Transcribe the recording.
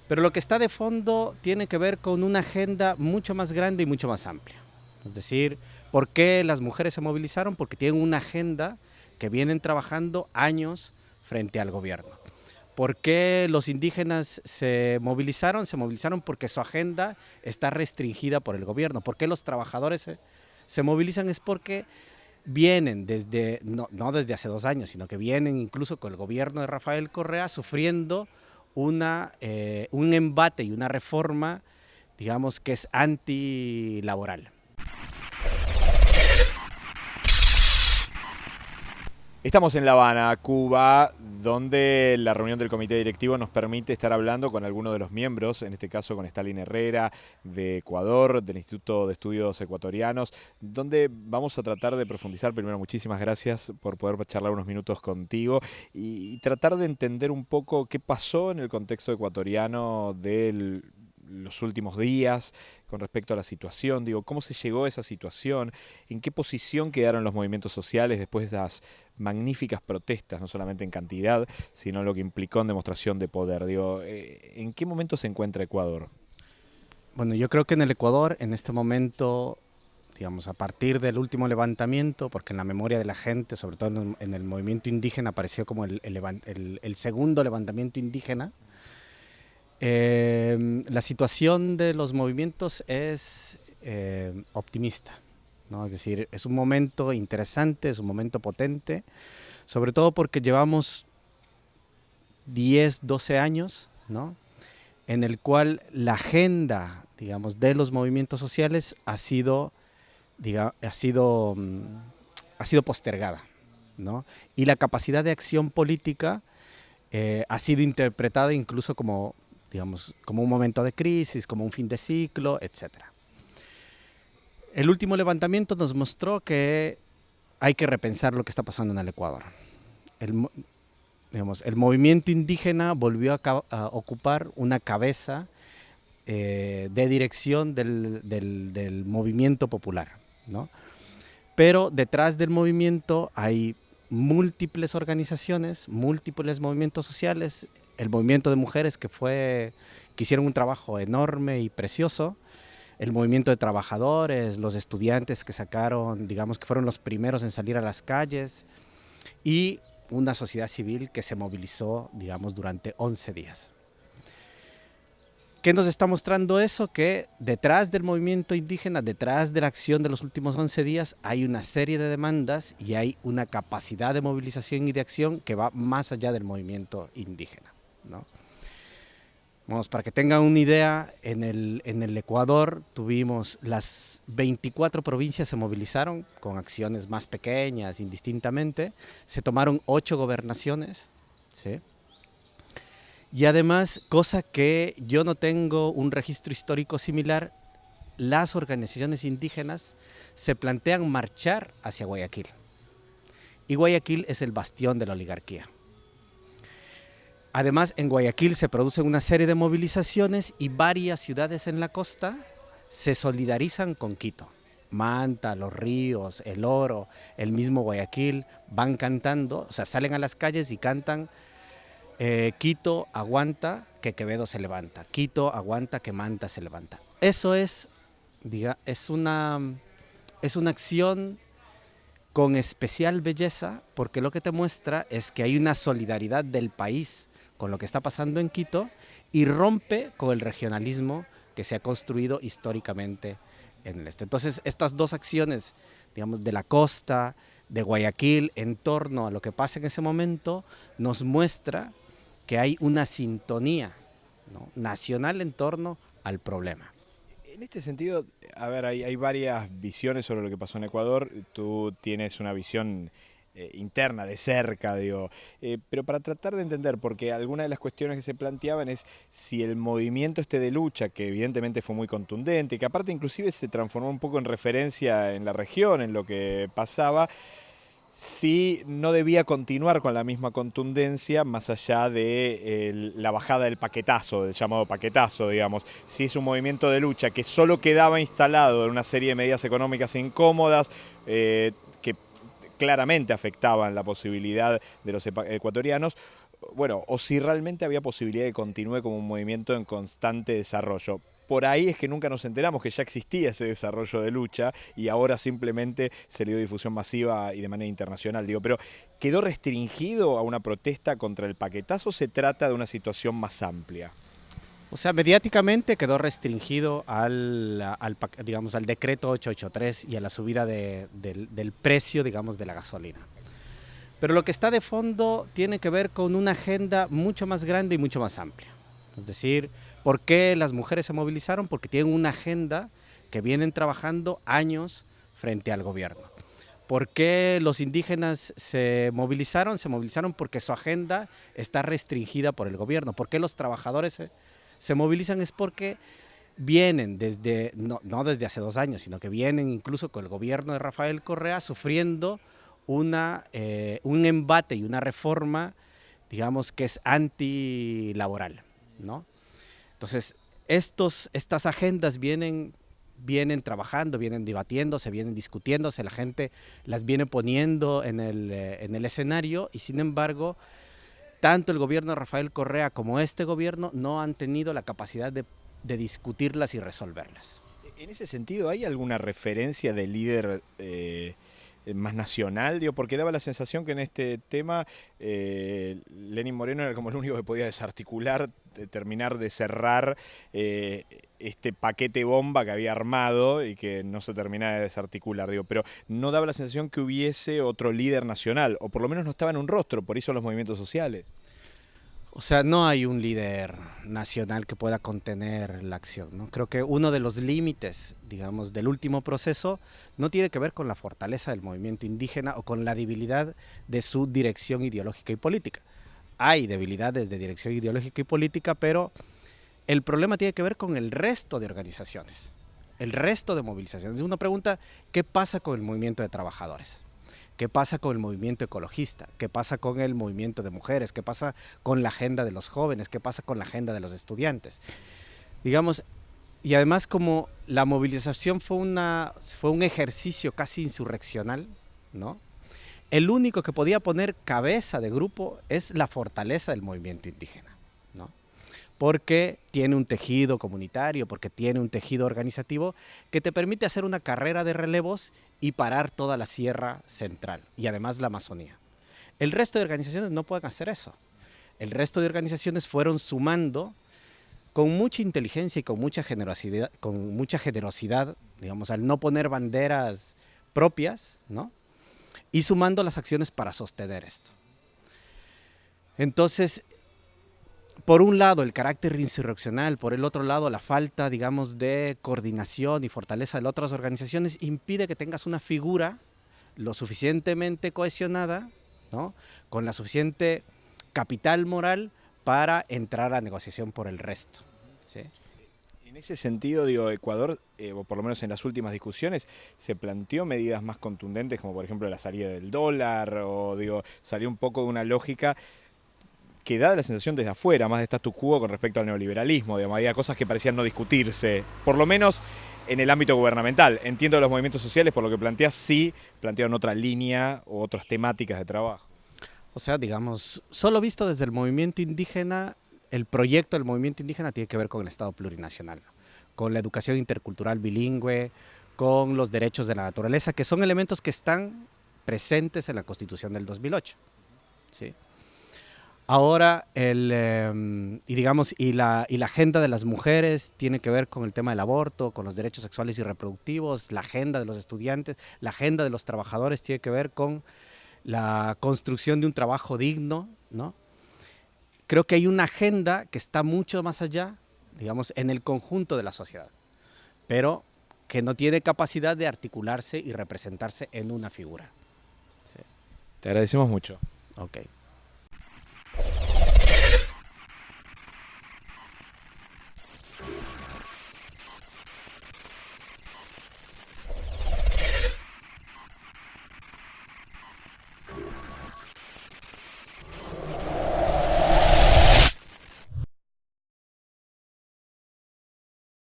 Pero lo que está de fondo tiene que ver con una agenda mucho más grande y mucho más amplia. Es decir, ¿por qué las mujeres se movilizaron? Porque tienen una agenda que vienen trabajando años frente al gobierno. ¿Por qué los indígenas se movilizaron? Se movilizaron porque su agenda está restringida por el gobierno. ¿Por qué los trabajadores se movilizan? Es porque vienen desde, no desde hace 2 años, sino que vienen incluso con el gobierno de Rafael Correa sufriendo un embate y una reforma, digamos, que es antilaboral. Estamos en La Habana, Cuba, donde la reunión del comité directivo nos permite estar hablando con algunos de los miembros, en este caso con Stalin Herrera de Ecuador, del Instituto de Estudios Ecuatorianos, donde vamos a tratar de profundizar. Primero, muchísimas gracias por poder charlar unos minutos contigo y tratar de entender un poco qué pasó en el contexto ecuatoriano de los últimos días con respecto a la situación. Digo, ¿cómo se llegó a esa situación? ¿En qué posición quedaron los movimientos sociales después de las magníficas protestas, no solamente en cantidad, sino lo que implicó en demostración de poder? Digo, ¿en qué momento se encuentra Ecuador? Bueno, yo creo que en el Ecuador, en este momento, digamos, a partir del último levantamiento, porque en la memoria de la gente, sobre todo en el movimiento indígena, apareció como el segundo levantamiento indígena. La situación de los movimientos es optimista, ¿no? Es decir, es un momento interesante, es un momento potente, sobre todo porque llevamos 10, 12 años, ¿no? En el cual la agenda, digamos, de los movimientos sociales ha sido postergada, ¿no? Y la capacidad de acción política ha sido interpretada incluso como, digamos, como un momento de crisis, como un fin de ciclo, etcétera. El último levantamiento nos mostró que hay que repensar lo que está pasando en el Ecuador. El, digamos, el movimiento indígena volvió a ocupar una cabeza de dirección del movimiento popular, ¿no? Pero detrás del movimiento hay múltiples organizaciones, múltiples movimientos sociales, el movimiento de mujeres que hicieron un trabajo enorme y precioso, el movimiento de trabajadores, los estudiantes que sacaron, digamos que fueron los primeros en salir a las calles, y una sociedad civil que se movilizó, digamos, durante 11 días. ¿Qué nos está mostrando eso? Que detrás del movimiento indígena, detrás de la acción de los últimos 11 días, hay una serie de demandas y hay una capacidad de movilización y de acción que va más allá del movimiento indígena, ¿no? Vamos, para que tengan una idea, en el Ecuador tuvimos las 24 provincias se movilizaron con acciones más pequeñas, indistintamente. Se tomaron 8 gobernaciones, ¿sí? Y además, cosa que yo no tengo un registro histórico similar, las organizaciones indígenas se plantean marchar hacia Guayaquil. Y Guayaquil es el bastión de la oligarquía. Además, en Guayaquil se producen una serie de movilizaciones y varias ciudades en la costa se solidarizan con Quito. Manta, Los Ríos, El Oro, el mismo Guayaquil van cantando, o sea, salen a las calles y cantan Quito aguanta que Quevedo se levanta, Quito aguanta que Manta se levanta. Eso es una acción con especial belleza, porque lo que te muestra es que hay una solidaridad del país con lo que está pasando en Quito y rompe con el regionalismo que se ha construido históricamente en el este. Entonces, estas dos acciones, digamos, de la costa, de Guayaquil, en torno a lo que pasa en ese momento, nos muestra que hay una sintonía, ¿no?, nacional en torno al problema. En este sentido, a ver, hay varias visiones sobre lo que pasó en Ecuador. Tú tienes una visión interna, de cerca, digo. Pero para tratar de entender, porque algunas de las cuestiones que se planteaban es si el movimiento este de lucha, que evidentemente fue muy contundente, que aparte inclusive se transformó un poco en referencia en la región, en lo que pasaba, sí no debía continuar con la misma contundencia más allá de la bajada del paquetazo, del llamado paquetazo, digamos. Si es un movimiento de lucha que solo quedaba instalado en una serie de medidas económicas incómodas, que claramente afectaban la posibilidad de los ecuatorianos, bueno, o si realmente había posibilidad de que continúe como un movimiento en constante desarrollo. Por ahí es que nunca nos enteramos que ya existía ese desarrollo de lucha y ahora simplemente se le dio difusión masiva y de manera internacional. Digo, pero ¿quedó restringido a una protesta contra el paquetazo o se trata de una situación más amplia? O sea, mediáticamente quedó restringido digamos, al decreto 883 y a la subida del precio, digamos, de la gasolina. Pero lo que está de fondo tiene que ver con una agenda mucho más grande y mucho más amplia. Es decir, ¿por qué las mujeres se movilizaron? Porque tienen una agenda que vienen trabajando años frente al gobierno. ¿Por qué los indígenas se movilizaron? Se movilizaron porque su agenda está restringida por el gobierno. ¿Por qué los trabajadores se movilizan? Es porque vienen desde, no desde hace 2 años, sino que vienen incluso con el gobierno de Rafael Correa sufriendo un embate y una reforma, digamos, que es antilaboral, ¿no? Entonces, estas agendas vienen trabajando, vienen debatiéndose, vienen discutiéndose, la gente las viene poniendo en el escenario y sin embargo, tanto el gobierno de Rafael Correa como este gobierno no han tenido la capacidad de discutirlas y resolverlas. En ese sentido, ¿hay alguna referencia de líder más nacional? Digo, porque daba la sensación que en este tema Lenín Moreno era como el único que podía desarticular, terminar de cerrar este paquete bomba que había armado y que no se terminaba de desarticular. Digo, pero no daba la sensación que hubiese otro líder nacional, o por lo menos no estaba en un rostro, por eso los movimientos sociales. O sea, no hay un líder nacional que pueda contener la acción, ¿no? Creo que uno de los límites, digamos, del último proceso no tiene que ver con la fortaleza del movimiento indígena o con la debilidad de su dirección ideológica y política. Hay debilidades de dirección ideológica y política, pero el problema tiene que ver con el resto de organizaciones, el resto de movilizaciones. Uno pregunta, ¿qué pasa con el movimiento de trabajadores? ¿Qué pasa con el movimiento ecologista? ¿Qué pasa con el movimiento de mujeres? ¿Qué pasa con la agenda de los jóvenes? ¿Qué pasa con la agenda de los estudiantes? Digamos, y además como la movilización fue un ejercicio casi insurreccional, ¿no? El único que podía poner cabeza de grupo es la fortaleza del movimiento indígena, ¿no? Porque tiene un tejido comunitario, porque tiene un tejido organizativo que te permite hacer una carrera de relevos y parar toda la Sierra Central y además la Amazonía. El resto de organizaciones no pueden hacer eso. El resto de organizaciones fueron sumando con mucha inteligencia y con mucha generosidad, digamos, al no poner banderas propias, ¿no? Y sumando las acciones para sostener esto. Entonces, por un lado el carácter insurreccional, por el otro lado la falta, digamos, de coordinación y fortaleza de otras organizaciones impide que tengas una figura lo suficientemente cohesionada, ¿no? Con la suficiente capital moral para entrar a negociación por el resto, ¿sí? En ese sentido, digo, Ecuador, o por lo menos en las últimas discusiones, se planteó medidas más contundentes, como por ejemplo la salida del dólar, o digo, salió un poco de una lógica que da la sensación desde afuera, más de status quo con respecto al neoliberalismo. Digamos, había cosas que parecían no discutirse, por lo menos en el ámbito gubernamental. Entiendo que los movimientos sociales, por lo que planteas, sí plantearon otra línea o otras temáticas de trabajo. O sea, digamos, solo visto desde el movimiento indígena, el proyecto del movimiento indígena tiene que ver con el Estado plurinacional, con la educación intercultural bilingüe, con los derechos de la naturaleza, que son elementos que están presentes en la Constitución del 2008, ¿sí? Ahora, y la agenda de las mujeres tiene que ver con el tema del aborto, con los derechos sexuales y reproductivos, la agenda de los estudiantes, la agenda de los trabajadores tiene que ver con la construcción de un trabajo digno, ¿no? Creo que hay una agenda que está mucho más allá, digamos, en el conjunto de la sociedad, pero que no tiene capacidad de articularse y representarse en una figura. Sí. Te agradecemos mucho. Ok.